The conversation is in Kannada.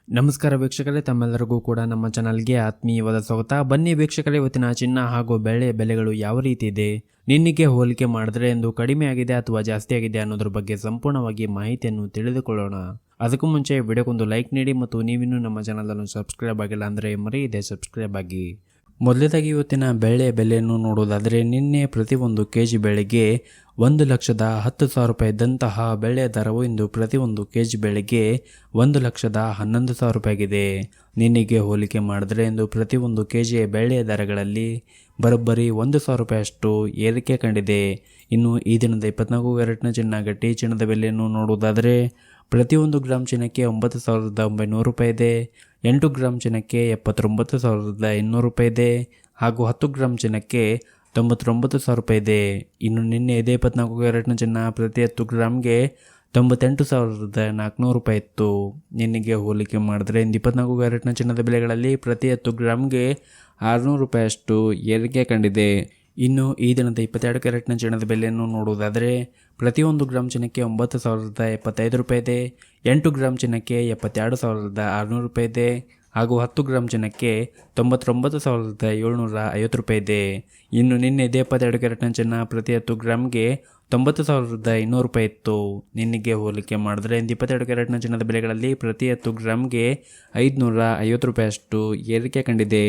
ನಮಸ್ಕಾರ ವೀಕ್ಷಕರೇ, ತಮ್ಮೆಲ್ಲರಿಗೂ ಕೂಡ ನಮ್ಮ ಚಾನಲ್ಗೆ ಆತ್ಮೀಯವಾದ ಸ್ವಾಗತ. ಬನ್ನಿ ವೀಕ್ಷಕರೇ, ಇವತ್ತಿನ ಚಿನ್ನ ಹಾಗೂ ಬೆಳ್ಳಿ ಬೆಲೆಗಳು ಯಾವ ರೀತಿ ಇದೆ, ನಿನ್ನೆಗೆ ಹೋಲಿಕೆ ಮಾಡಿದ್ರೆ ಎಂದು ಕಡಿಮೆ ಆಗಿದೆ ಅಥವಾ ಜಾಸ್ತಿ ಆಗಿದೆ ಅನ್ನೋದ್ರ ಬಗ್ಗೆ ಸಂಪೂರ್ಣವಾಗಿ ಮಾಹಿತಿಯನ್ನು ತಿಳಿದುಕೊಳ್ಳೋಣ. ಅದಕ್ಕೂ ಮುಂಚೆ ವಿಡಿಯೋಗೊಂದು ಲೈಕ್ ನೀಡಿ ಮತ್ತು ನೀವಿನ್ನೂ ನಮ್ಮ ಚಾನಲ್ ಅನ್ನು ಸಬ್ಸ್ಕ್ರೈಬ್ ಆಗಿಲ್ಲ ಅಂದರೆ ಮರೆಯದೆ ಸಬ್ಸ್ಕ್ರೈಬ್ ಆಗಿ. ಮೊದಲದಾಗಿ ಇವತ್ತಿನ ಬೆಳ್ಳಿಯ ಬೆಲೆಯನ್ನು ನೋಡುವುದಾದರೆ, ನಿನ್ನೆ ಪ್ರತಿಯೊಂದು ಕೆಜಿ ಬೆಳೆಗೆ 1,10,000 ರೂಪಾಯಿ ಇದ್ದಂತಹ ಬೆಳ್ಳಿಯ ದರವು ಇಂದು ಪ್ರತಿಯೊಂದು ಕೆಜಿ ಬೆಳೆಗೆ 1,11,000 ರೂಪಾಯಿ ಆಗಿದೆ. ನಿನ್ನೆಗೆ ಹೋಲಿಕೆ ಮಾಡಿದರೆ ಇಂದು ಪ್ರತಿಯೊಂದು ಕೆಜಿಯ ಬೆಳ್ಳಿಯ ದರಗಳಲ್ಲಿ ಬರೋಬ್ಬರಿ 1,000 ರೂಪಾಯಿಯಷ್ಟು ಏರಿಕೆ ಕಂಡಿದೆ. ಇನ್ನು ಈ ದಿನದ 24 ಕ್ಯಾರೆಟ್ನ ಚಿನ್ನ ಗಟ್ಟಿ ಚಿನ್ನದ ಬೆಲೆಯನ್ನು ನೋಡುವುದಾದರೆ, ಪ್ರತಿಯೊಂದು ಗ್ರಾಮ್ ಚಿನ್ನಕ್ಕೆ 9,900 ರೂಪಾಯಿ ಇದೆ. 8 ಗ್ರಾಮ್ ಚಿನ್ನಕ್ಕೆ 79,200 ರೂಪಾಯಿ ಇದೆ ಹಾಗೂ 10 ಗ್ರಾಮ್ ಚಿನ್ನಕ್ಕೆ 99,000 ರೂಪಾಯಿ ಇದೆ. ಇನ್ನು ನಿನ್ನೆ ಇದೇ 24 ಕ್ಯಾರೆಟ್ನ ಚಿನ್ನ ಪ್ರತಿ 10 ಗ್ರಾಮ್ಗೆ 98,400 ರೂಪಾಯಿ ಇತ್ತು. ನಿನ್ನೆಗೆ ಹೋಲಿಕೆ ಮಾಡಿದ್ರೆ ಇಂದು 24 ಕ್ಯಾರೆಟ್ನ ಚಿನ್ನದ ಬೆಲೆಗಳಲ್ಲಿ ಪ್ರತಿ 10 ಗ್ರಾಮ್ಗೆ 600 ರೂಪಾಯಿಯಷ್ಟು ಏರಿಕೆ ಕಂಡಿದೆ. ಇನ್ನು ಈ ದಿನದ 22 ಕ್ಯಾರೆಟ್ನ ಚಿನ್ನದ ಬೆಲೆಯನ್ನು ನೋಡುವುದಾದರೆ, ಪ್ರತಿಯೊಂದು ಗ್ರಾಮ್ ಚಿನ್ನಕ್ಕೆ 9,075 ರೂಪಾಯಿ ಇದೆ. 8 ಗ್ರಾಮ್ ಚಿನ್ನಕ್ಕೆ 72,600 ರೂಪಾಯಿ ಇದೆ ಹಾಗೂ 10 ಗ್ರಾಮ್ ಚಿನ್ನಕ್ಕೆ 99,750 ರೂಪಾಯಿ ಇದೆ. ಇನ್ನು ನಿನ್ನೆ ಇದೇ 22 ಕ್ಯಾರೆಟ್ನ ಚಿನ್ನ ಪ್ರತಿ 10 ಗ್ರಾಮ್ಗೆ 90,200 ರೂಪಾಯಿ ಇತ್ತು. ನಿನ್ನೆಗೆ ಹೋಲಿಕೆ ಮಾಡಿದ್ರೆ ಇಂದು 22 ಕ್ಯಾರೆಟ್ನ ಚಿನ್ನದ ಬೆಲೆಗಳಲ್ಲಿ ಪ್ರತಿ 10 ಗ್ರಾಮ್ಗೆ 550 ರೂಪಾಯಿಯಷ್ಟು ಏರಿಕೆ ಕಂಡಿದೆ.